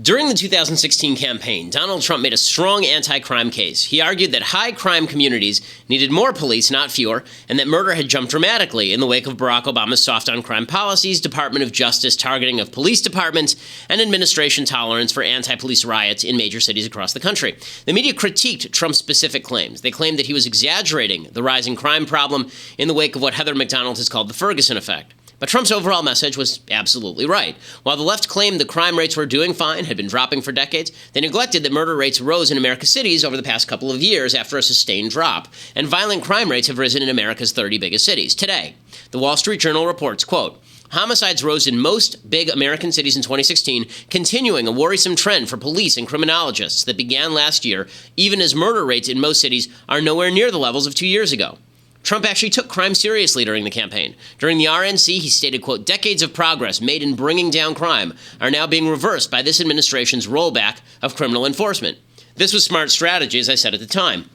During the 2016 campaign, Donald Trump made a strong anti-crime case. He argued that high-crime communities needed more police, not fewer, and that murder had jumped dramatically in the wake of Barack Obama's soft-on-crime policies, Department of Justice targeting of police departments, and administration tolerance for anti-police riots in major cities across the country. The media critiqued Trump's specific claims. They claimed that he was exaggerating the rising crime problem in the wake of what Heather McDonald has called the Ferguson effect. But Trump's overall message was absolutely right. While the left claimed the crime rates were doing fine, had been dropping for decades, they neglected that murder rates rose in America's cities over the past couple of years after a sustained drop, and violent crime rates have risen in America's 30 biggest cities. Today, the Wall Street Journal reports, quote, homicides rose in most big American cities in 2016, continuing a worrisome trend for police and criminologists that began last year, even as murder rates in most cities are nowhere near the levels of 2 years ago. Trump actually took crime seriously during the campaign. During the RNC, he stated, quote, decades of progress made in bringing down crime are now being reversed by this administration's rollback of criminal enforcement. This was smart strategy, as I said at the time.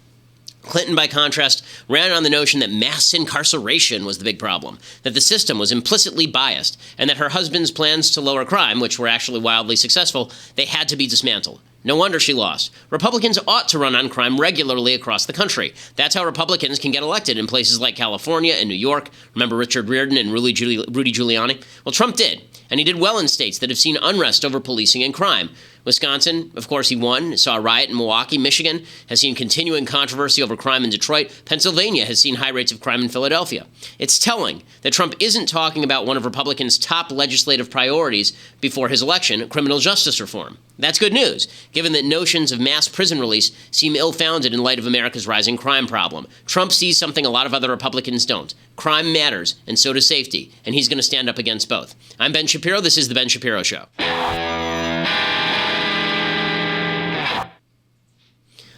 Clinton, by contrast, ran on the notion that mass incarceration was the big problem, that the system was implicitly biased, and that her husband's plans to lower crime, which were actually wildly successful, they had to be dismantled. No wonder she lost. Republicans ought to run on crime regularly across the country. That's how Republicans can get elected in places like California and New York. Remember Richard Riordan and Rudy Giuliani? Well, Trump did, and he did well in states that have seen unrest over policing and crime. Wisconsin, of course, he won, saw a riot in Milwaukee. Michigan has seen continuing controversy over crime in Detroit. Pennsylvania has seen high rates of crime in Philadelphia. It's telling that Trump isn't talking about one of Republicans' top legislative priorities before his election, criminal justice reform. That's good news, given that notions of mass prison release seem ill-founded in light of America's rising crime problem. Trump sees something a lot of other Republicans don't. Crime matters, and so does safety, and he's going to stand up against both. I'm Ben Shapiro. This is The Ben Shapiro Show.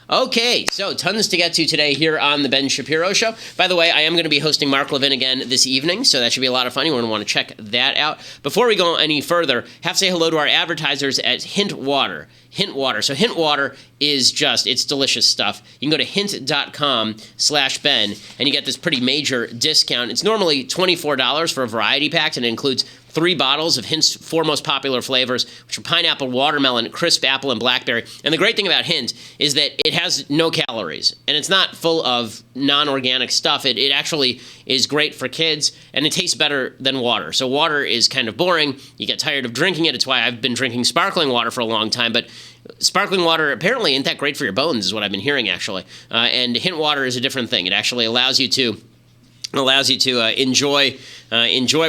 Okay, so tons to get to today here on The Ben Shapiro Show. By the way, I am going to be hosting Mark Levin again this evening, so that should be a lot of fun. You're going to want to check that out. Before we go any further, have to say hello to our advertisers at Hint Water. Hint Water. So Hint Water is just, it's delicious stuff. You can go to hint.com/Ben, and you get this pretty major discount. It's normally $24 for a variety pack, and it includes 3 bottles of Hint's 4 most popular flavors, which are pineapple, watermelon, crisp apple, and blackberry. And the great thing about Hint is that it has no calories, and it's not full of non-organic stuff. It actually is great for kids, and it tastes better than water. So water is kind of boring. You get tired of drinking it. It's why I've been drinking sparkling water for a long time, but sparkling water apparently isn't that great for your bones, is what I've been hearing, actually. And Hint Water is a different thing. It actually allows you to enjoy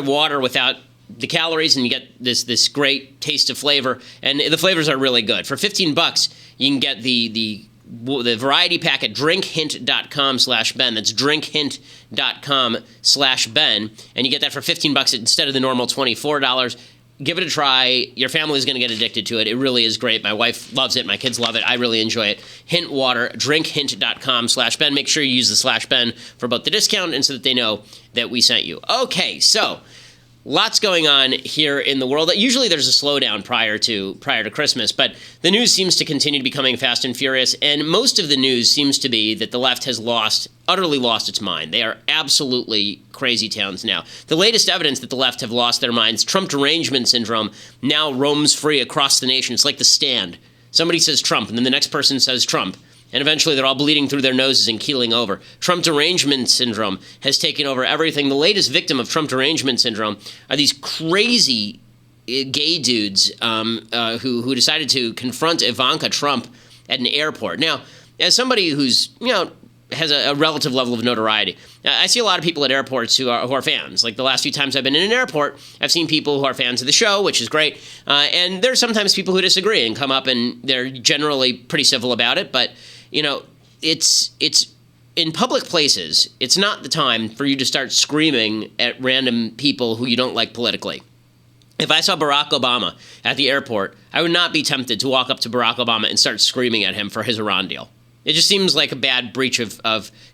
water without the calories, and you get this great taste of flavor, and the flavors are really good. For $15, you can get the variety pack at drinkhint.com/Ben. That's drinkhint.com/Ben, and you get that for $15 instead of the normal $24. Give it a try. Your family is going to get addicted to it. It really is great. My wife loves it. My kids love it. I really enjoy it. Hint Water, drinkhint.com/Ben. Make sure you use the /Ben for both the discount and so that they know that we sent you. Okay, so lots going on here in the world. Usually there's a slowdown prior to Christmas, but the news seems to continue to be coming fast and furious, and most of the news seems to be that the left has utterly lost its mind. They are absolutely crazy towns now. The latest evidence that the left have lost their minds, Trump derangement syndrome, now roams free across the nation. It's like The Stand. Somebody says Trump, and then the next person says Trump. And eventually they're all bleeding through their noses and keeling over. Trump derangement syndrome has taken over everything. The latest victim of Trump derangement syndrome are these crazy gay dudes who decided to confront Ivanka Trump at an airport. Now, as somebody who's, has a relative level of notoriety, I see a lot of people at airports who are fans. Like the last few times I've been in an airport, I've seen people who are fans of the show, which is great. And there's sometimes people who disagree and come up, and they're generally pretty civil about it. But it's in public places, it's not the time for you to start screaming at random people who you don't like politically. If I saw Barack Obama at the airport, I would not be tempted to walk up to Barack Obama and start screaming at him for his Iran deal. It just seems like a bad breach of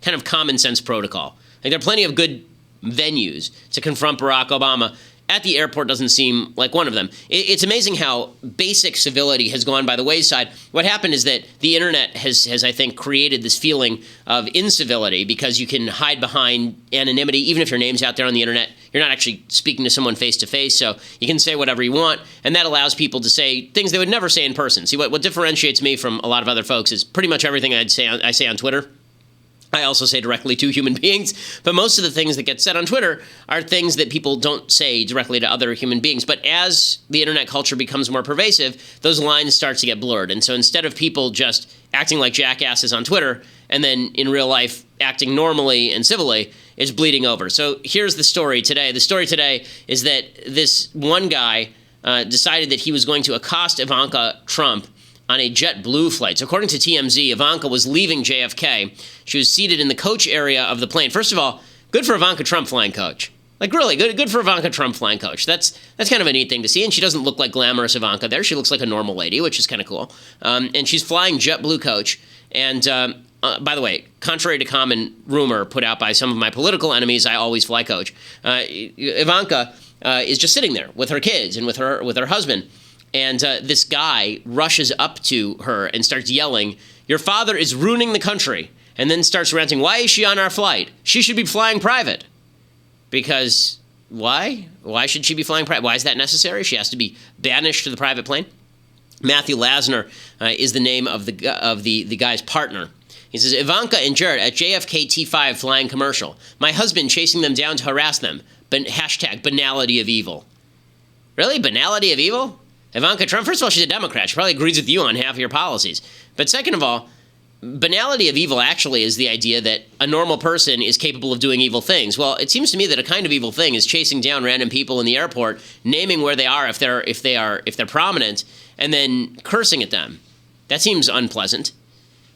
kind of common sense protocol. Like, there are plenty of good venues to confront Barack Obama. At the airport doesn't seem like one of them. It's amazing how basic civility has gone by the wayside. What happened is that the internet has I think, created this feeling of incivility because you can hide behind anonymity. Even if your name's out there on the internet, you're not actually speaking to someone face to face, so you can say whatever you want, and that allows people to say things they would never say in person. See, what differentiates me from a lot of other folks is pretty much everything I say on Twitter. I also say directly to human beings, but most of the things that get said on Twitter are things that people don't say directly to other human beings. But as the internet culture becomes more pervasive, those lines start to get blurred. And so instead of people just acting like jackasses on Twitter and then in real life acting normally and civilly, it's bleeding over. So here's the story today. The story today is that this one guy decided that he was going to accost Ivanka Trump on a JetBlue flight. So according to TMZ, Ivanka was leaving JFK. She was seated in the coach area of the plane. First of all, good for Ivanka Trump flying coach. Like really, good for Ivanka Trump flying coach. That's kind of a neat thing to see. And she doesn't look like glamorous Ivanka there. She looks like a normal lady, which is kind of cool. And she's flying JetBlue coach. And by the way, contrary to common rumor put out by some of my political enemies, I always fly coach. Ivanka is just sitting there with her kids and with her husband. And this guy rushes up to her and starts yelling, "Your father is ruining the country," and then starts ranting, "Why is she on our flight? She should be flying private." Because why? Why should she be flying private? Why is that necessary? She has to be banished to the private plane? Matthew Lasner is the name of the guy's partner. He says, "Ivanka and Jared at JFK T5 flying commercial. My husband chasing them down to harass them. Hashtag banality of evil." Really? Banality of evil? Ivanka Trump, first of all, she's a Democrat. She probably agrees with you on half of your policies. But second of all, banality of evil actually is the idea that a normal person is capable of doing evil things. Well, it seems to me that a kind of evil thing is chasing down random people in the airport, naming where they are if they're prominent, and then cursing at them. That seems unpleasant.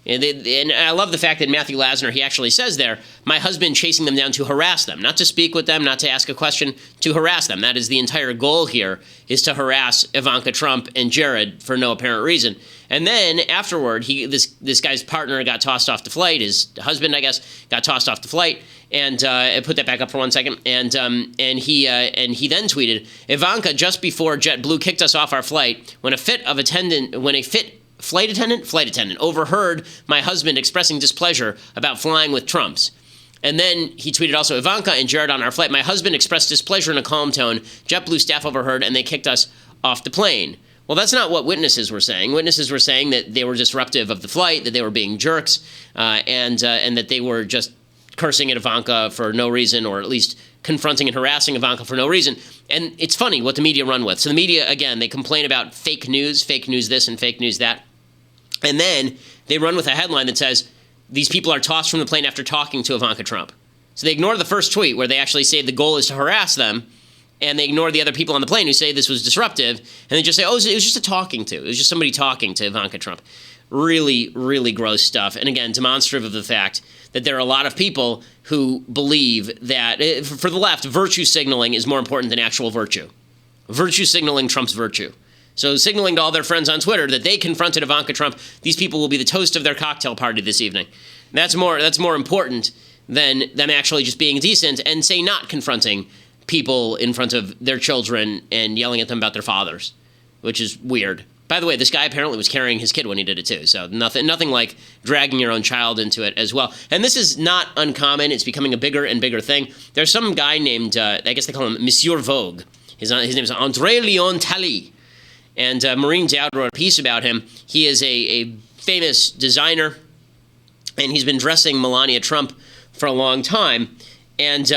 And I love the fact that Matthew Lasner, he actually says there, my husband chasing them down to harass them, not to speak with them, not to ask a question, to harass them. That is the entire goal here, is to harass Ivanka Trump and Jared for no apparent reason. And then afterward, this guy's partner got tossed off the flight. His husband, I guess, got tossed off the flight. And I put that back up for 1 second. And he then tweeted, "Ivanka, just before JetBlue kicked us off our flight, when a flight attendant overheard my husband expressing displeasure about flying with Trumps." And then he tweeted also, "Ivanka and Jared on our flight. My husband expressed displeasure in a calm tone. JetBlue staff overheard and they kicked us off the plane." Well, that's not what witnesses were saying. Witnesses were saying that they were disruptive of the flight, that they were being jerks, and that they were just cursing at Ivanka for no reason, or at least confronting and harassing Ivanka for no reason. And it's funny what the media run with. So the media, again, they complain about fake news this and fake news that. And then they run with a headline that says, these people are tossed from the plane after talking to Ivanka Trump. So they ignore the first tweet where they actually say the goal is to harass them, and they ignore the other people on the plane who say this was disruptive, and they just say, oh, it was just a talking to. It was just somebody talking to Ivanka Trump. Really, really gross stuff. And again, demonstrative of the fact that there are a lot of people who believe that, for the left, virtue signaling is more important than actual virtue. Virtue signaling trumps virtue. So signaling to all their friends on Twitter that they confronted Ivanka Trump, these people will be the toast of their cocktail party this evening. That's more important than them actually just being decent and, say, not confronting people in front of their children and yelling at them about their fathers, which is weird. By the way, this guy apparently was carrying his kid when he did it too, so nothing like dragging your own child into it as well. And this is not uncommon. It's becoming a bigger and bigger thing. There's some guy named, I guess they call him Monsieur Vogue. His name is André Leon Talley. And Maureen Dowd wrote a piece about him. He is a famous designer, and he's been dressing Melania Trump for a long time. And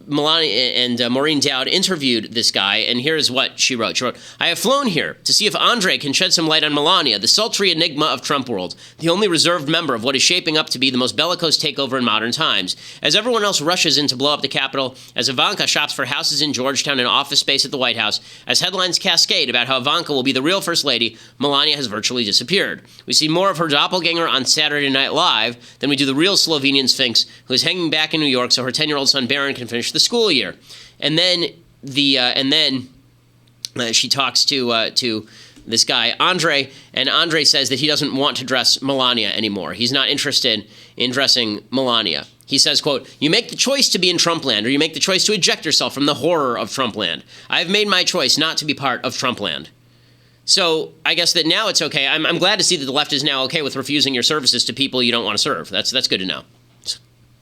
Melania and Maureen Dowd interviewed this guy, and here's what she wrote. She wrote, "I have flown here to see if Andre can shed some light on Melania, the sultry enigma of Trump world, the only reserved member of what is shaping up to be the most bellicose takeover in modern times. As everyone else rushes in to blow up the Capitol, as Ivanka shops for houses in Georgetown and office space at the White House, as headlines cascade about how Ivanka will be the real first lady, Melania has virtually disappeared. We see more of her doppelganger on Saturday Night Live than we do the real Slovenian Sphinx, who is hanging back in New York so her 10-year-old son Baron can finish the school year." And then she talks to this guy Andre, and Andre says that he doesn't want to dress Melania anymore. He's not interested in dressing Melania. He says, quote, "You make the choice to be in Trumpland, or you make the choice to eject yourself from the horror of Trumpland. I've made my choice not to be part of Trumpland." So I guess that now it's okay. I'm glad to see that the left is now okay with refusing your services to people you don't want to serve. That's good to know.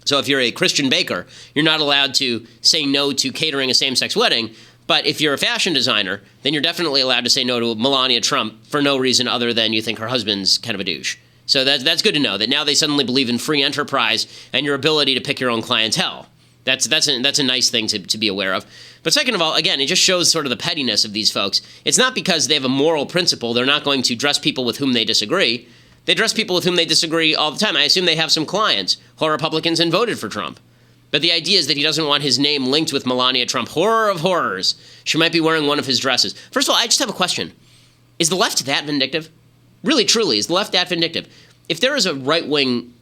So if you're a Christian baker, you're not allowed to say no to catering a same-sex wedding. But if you're a fashion designer, then you're definitely allowed to say no to Melania Trump for no reason other than you think her husband's kind of a douche. So that's good to know, that now they suddenly believe in free enterprise and your ability to pick your own clientele. That's a nice thing to be aware of. But second of all, again, it just shows sort of the pettiness of these folks. It's not because they have a moral principle. They're not going to dress people with whom they disagree. They dress people with whom they disagree all the time. I assume they have some clients who are Republicans and voted for Trump. But the idea is that he doesn't want his name linked with Melania Trump. Horror of horrors. She might be wearing one of his dresses. First of all, I just have a question. Is the left that vindictive? Really, truly, is the left that vindictive? If there is a right-wing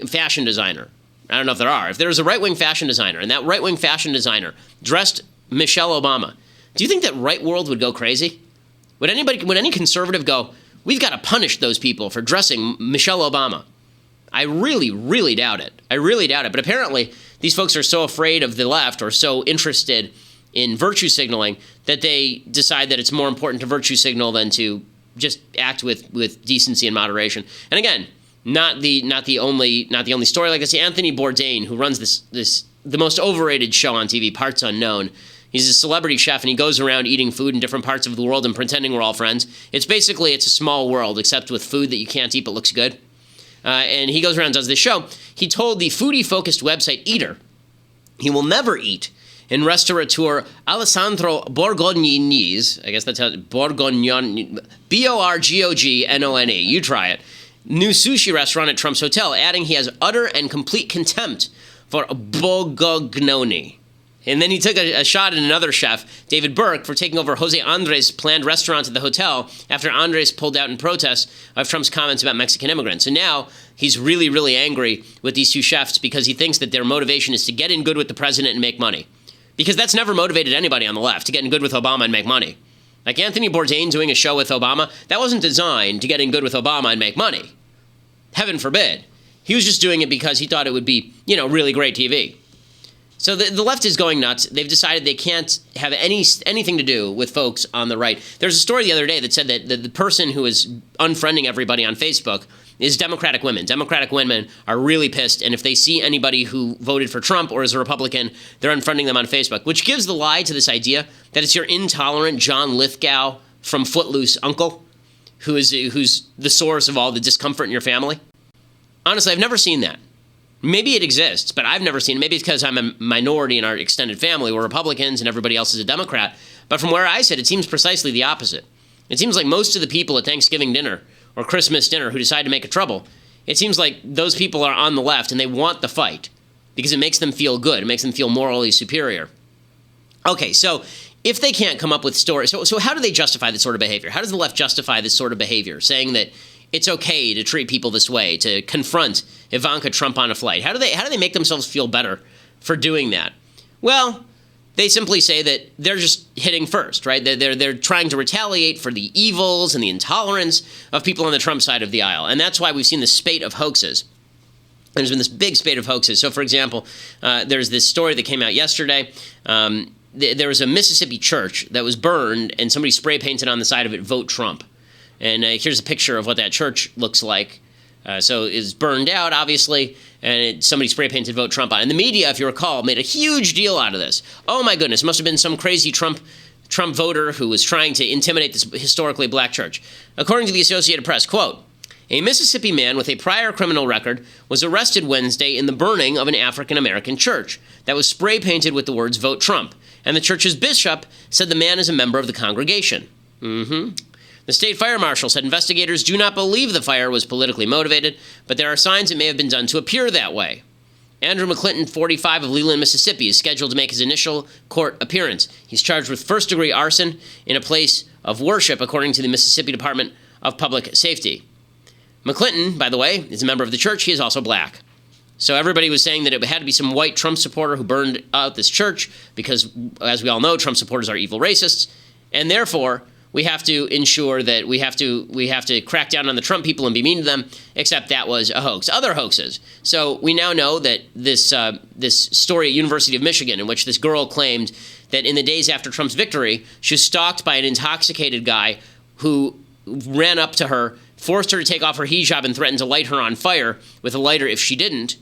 fashion designer, I don't know if there are, if there is a right-wing fashion designer, and that right-wing fashion designer dressed Michelle Obama, do you think that right world would go crazy? Would any conservative go, we've got to punish those people for dressing Michelle Obama? I really, really doubt it. I really doubt it. But apparently, these folks are so afraid of the left or so interested in virtue signaling that they decide that it's more important to virtue signal than to just act with decency and moderation. And again, not the only story like this. Anthony Bourdain, who runs the most overrated show on TV, Parts Unknown. He's a celebrity chef, and he goes around eating food in different parts of the world and pretending we're all friends. It's a small world, except with food that you can't eat but looks good. And he goes around and does this show. He told the foodie-focused website Eater he will never eat in restaurateur Alessandro Borgognoni's, I guess that's how, Borgognoni, Borgnone, you try it, new sushi restaurant at Trump's hotel, adding he has utter and complete contempt for Borgognoni. And then he took a shot at another chef, David Burke, for taking over Jose Andres' planned restaurant at the hotel after Andres pulled out in protest of Trump's comments about Mexican immigrants. And now he's really, really angry with these two chefs because he thinks that their motivation is to get in good with the president and make money. Because that's never motivated anybody on the left, to get in good with Obama and make money. Like Anthony Bourdain doing a show with Obama, that wasn't designed to get in good with Obama and make money. Heaven forbid. He was just doing it because he thought it would be, really great TV. So the left is going nuts. They've decided they can't have anything to do with folks on the right. There's a story the other day that said that the person who is unfriending everybody on Facebook is Democratic women. Democratic women are really pissed, and if they see anybody who voted for Trump or is a Republican, they're unfriending them on Facebook, which gives the lie to this idea that it's your intolerant John Lithgow from Footloose uncle who's the source of all the discomfort in your family. Honestly, I've never seen that. Maybe it exists, but I've never seen it. Maybe it's because I'm a minority in our extended family. We're Republicans and everybody else is a Democrat. But from where I sit, it seems precisely the opposite. It seems like most of the people at Thanksgiving dinner or Christmas dinner who decide to make a trouble, it seems like those people are on the left and they want the fight because it makes them feel good. It makes them feel morally superior. Okay, so if they can't come up with stories, so how do they justify this sort of behavior? How does the left justify this sort of behavior, saying that it's okay to treat people this way, to confront Ivanka Trump on a flight? How do they make themselves feel better for doing that? Well, they simply say that they're just hitting first, right? They're trying to retaliate for the evils and the intolerance of people on the Trump side of the aisle. And that's why we've seen this spate of hoaxes. There's been this big spate of hoaxes. So, for example, there's this story that came out yesterday. There was a Mississippi church that was burned, and somebody spray painted on the side of it, "Vote Trump." And here's a picture of what that church looks like. So it's burned out, obviously, and somebody spray-painted "Vote Trump" on it. And the media, if you recall, made a huge deal out of this. Oh, my goodness, must have been some crazy Trump voter who was trying to intimidate this historically black church. According to the Associated Press, quote, "A Mississippi man with a prior criminal record was arrested Wednesday in the burning of an African-American church that was spray-painted with the words 'Vote Trump.' And the church's bishop said the man is a member of the congregation." The state fire marshal said investigators do not believe the fire was politically motivated, but there are signs it may have been done to appear that way. Andrew McClinton, 45, of Leland, Mississippi, is scheduled to make his initial court appearance. He's charged with first-degree arson in a place of worship, according to the Mississippi Department of Public Safety. McClinton, by the way, is a member of the church. He is also black. So everybody was saying that it had to be some white Trump supporter who burned out this church because, as we all know, Trump supporters are evil racists, and therefore we have to ensure that we have to crack down on the Trump people and be mean to them, except that was a hoax. Other hoaxes. So we now know that this story at University of Michigan, in which this girl claimed that in the days after Trump's victory, she was stalked by an intoxicated guy who ran up to her, forced her to take off her hijab, and threatened to light her on fire with a lighter if she didn't.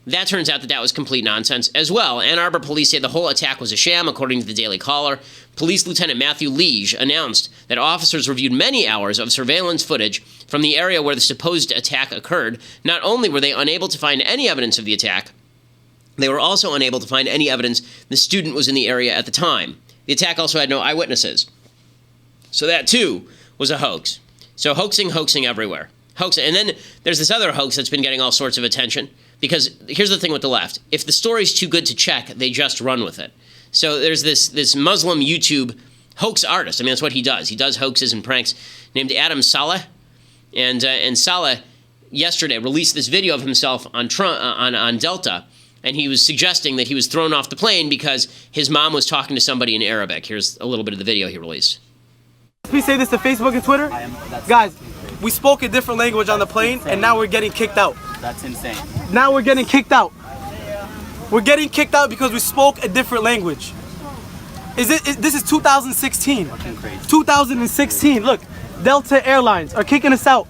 That turns out that was complete nonsense as well. Ann Arbor police say the whole attack was a sham, according to the Daily Caller. Police Lieutenant Matthew Liege announced that officers reviewed many hours of surveillance footage from the area where the supposed attack occurred. Not only were they unable to find any evidence of the attack, they were also unable to find any evidence the student was in the area at the time. The attack also had no eyewitnesses. So that, too, was a hoax. So hoaxing everywhere. And then there's this other hoax that's been getting all sorts of attention. Because here's the thing with the left. If the story's too good to check, they just run with it. So there's this Muslim YouTube hoax artist. I mean, that's what he does. He does hoaxes and pranks, named Adam Saleh. And Saleh yesterday released this video of himself on Delta, and he was suggesting that he was thrown off the plane because his mom was talking to somebody in Arabic. Here's a little bit of the video he released. Please say this to Facebook and Twitter. Guys, we spoke a different language on the plane, and now we're getting kicked out. That's insane. Now we're getting kicked out. We're getting kicked out because we spoke a different language. This is 2016. Fucking crazy. 2016. Look, Delta Airlines are kicking us out.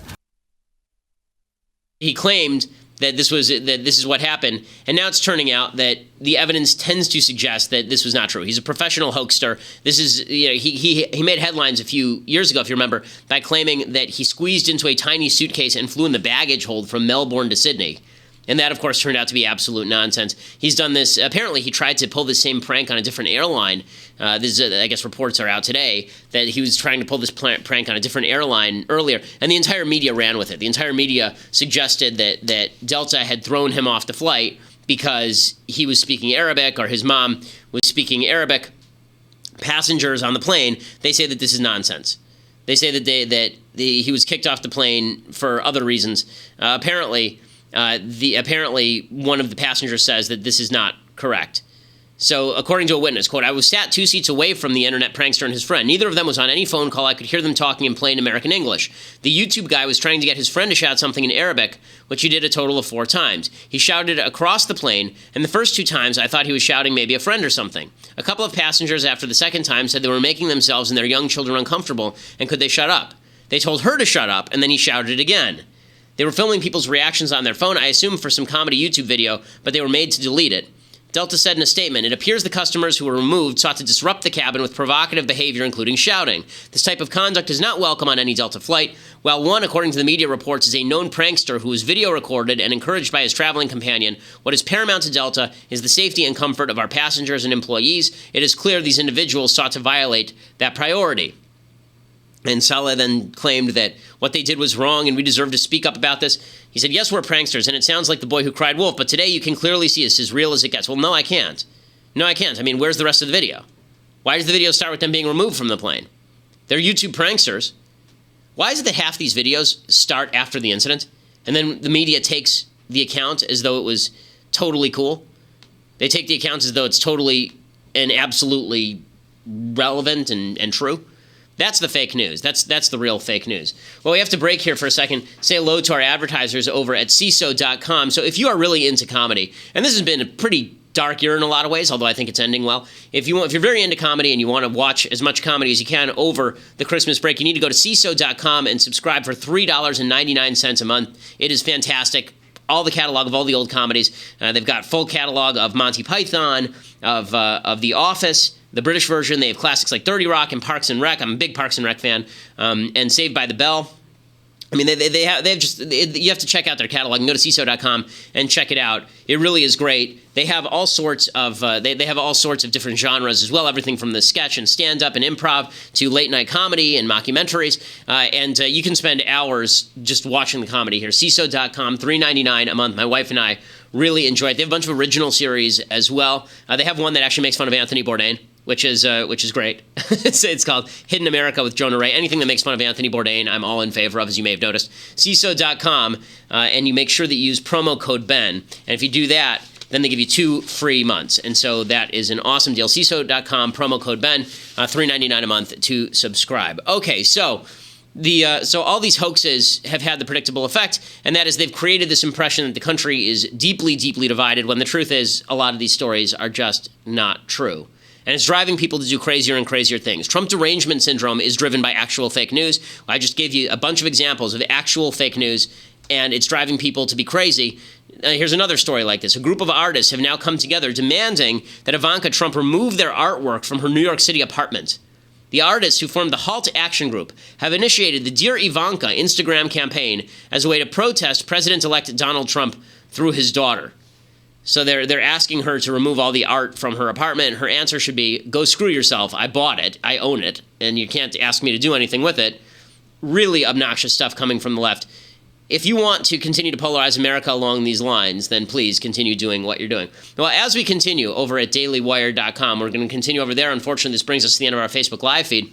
He claimed that this is what happened, and now it's turning out that the evidence tends to suggest that this was not true. He's a professional hoaxer. This is, he made headlines a few years ago, if you remember, by claiming that he squeezed into a tiny suitcase and flew in the baggage hold from Melbourne to Sydney. And that, of course, turned out to be absolute nonsense. He's done this. Apparently, he tried to pull the same prank on a different airline. I guess reports are out today that he was trying to pull this prank on a different airline earlier, and the entire media ran with it. The entire media suggested that Delta had thrown him off the flight because he was speaking Arabic or his mom was speaking Arabic. Passengers on the plane, they say that this is nonsense. They say that he was kicked off the plane for other reasons. Apparently one of the passengers says that this is not correct. So, according to a witness, quote, "I was sat 2 seats away from the internet prankster and his friend. Neither of them was on any phone call. I could hear them talking in plain American English. The YouTube guy was trying to get his friend to shout something in Arabic, which he did a total of 4 times. He shouted across the plane, and the first 2 times I thought he was shouting maybe a friend or something. A couple of passengers after the second time said they were making themselves and their young children uncomfortable, and could they shut up? They told her to shut up, and then he shouted again. They were filming people's reactions on their phone, I assume for some comedy YouTube video, but they were made to delete it. Delta said in a statement, "It appears the customers who were removed sought to disrupt the cabin with provocative behavior, including shouting. This type of conduct is not welcome on any Delta flight. While one, according to the media reports, is a known prankster who was video recorded and encouraged by his traveling companion, what is paramount to Delta is the safety and comfort of our passengers and employees. It is clear these individuals sought to violate that priority." And Saleh then claimed that what they did was wrong and we deserve to speak up about this. He said, "Yes, we're pranksters, and it sounds like the boy who cried wolf, but today you can clearly see it's as real as it gets." Well, no, I can't. No, I can't. I mean, where's the rest of the video? Why does the video start with them being removed from the plane? They're YouTube pranksters. Why is it that half these videos start after the incident, and then the media takes the account as though it was totally cool? They take the account as though it's totally and absolutely relevant and true? That's the fake news. That's the real fake news. Well, we have to break here for a second, say hello to our advertisers over at CISO.com. So if you are really into comedy, and this has been a pretty dark year in a lot of ways, although I think it's ending well. If you're very into comedy and you want to watch as much comedy as you can over the Christmas break, you need to go to CISO.com and subscribe for $3.99 a month. It is fantastic. All the catalog of all the old comedies. They've got full catalog of Monty Python, of The Office, the British version. They have classics like 30 Rock and Parks and Rec. I'm a big Parks and Rec fan. And Saved by the Bell. I mean, they have you have to check out their catalog and go to CISO.com and check it out. It really is great. They have all sorts of they have all sorts of different genres as well. Everything from the sketch and stand-up and improv to late-night comedy and mockumentaries. And you can spend hours just watching the comedy here. CISO.com, $3.99 a month. My wife and I really enjoy it. They have a bunch of original series as well. They have one that actually makes fun of Anthony Bourdain, which is great. It's called Hidden America with Jonah Ray. Anything that makes fun of Anthony Bourdain, I'm all in favor of, as you may have noticed. CISO.com, and you make sure that you use promo code BEN. And if you do that, then they give you 2 free months. And so that is an awesome deal. CISO.com, promo code BEN, $3.99 a month to subscribe. Okay, so so all these hoaxes have had the predictable effect, and that is they've created this impression that the country is deeply, deeply divided, when the truth is a lot of these stories are just not true. And it's driving people to do crazier and crazier things. Trump derangement syndrome is driven by actual fake news. I just gave you a bunch of examples of actual fake news, and it's driving people to be crazy. here's another story like this. A group of artists have now come together demanding that Ivanka Trump remove their artwork from her New York City apartment. The artists who formed the Halt Action Group have initiated the Dear Ivanka Instagram campaign as a way to protest President-elect Donald Trump through his daughter. So they're asking her to remove all the art from her apartment. Her answer should be, go screw yourself. I bought it. I own it. And you can't ask me to do anything with it. Really obnoxious stuff coming from the left. If you want to continue to polarize America along these lines, then please continue doing what you're doing. Well, as we continue over at dailywire.com, we're going to continue over there. Unfortunately, this brings us to the end of our Facebook Live feed.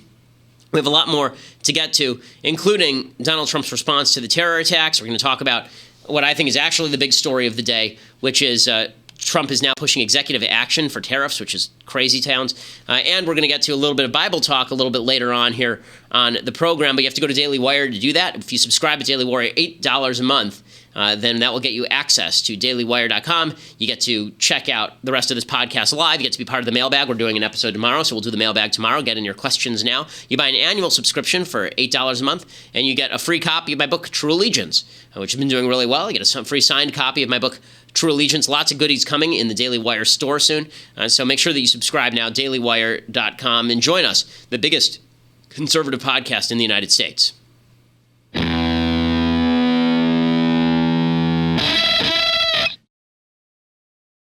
We have a lot more to get to, including Donald Trump's response to the terror attacks. We're going to talk about what I think is actually the big story of the day, which is Trump is now pushing executive action for tariffs, which is crazy towns. And we're going to get to a little bit of Bible talk a little bit later on here on the program. But you have to go to Daily Wire to do that. If you subscribe to Daily Wire, $8 a month, then that will get you access to dailywire.com. You get to check out the rest of this podcast live. You get to be part of the mailbag. We're doing an episode tomorrow, so we'll do the mailbag tomorrow. Get in your questions now. You buy an annual subscription for $8 a month, and you get a free copy of my book, True Allegiance, which has been doing really well. You get a free signed copy of my book, True Allegiance. Lots of goodies coming in the Daily Wire store soon. So make sure that you subscribe now, dailywire.com, and join us, the biggest conservative podcast in the United States.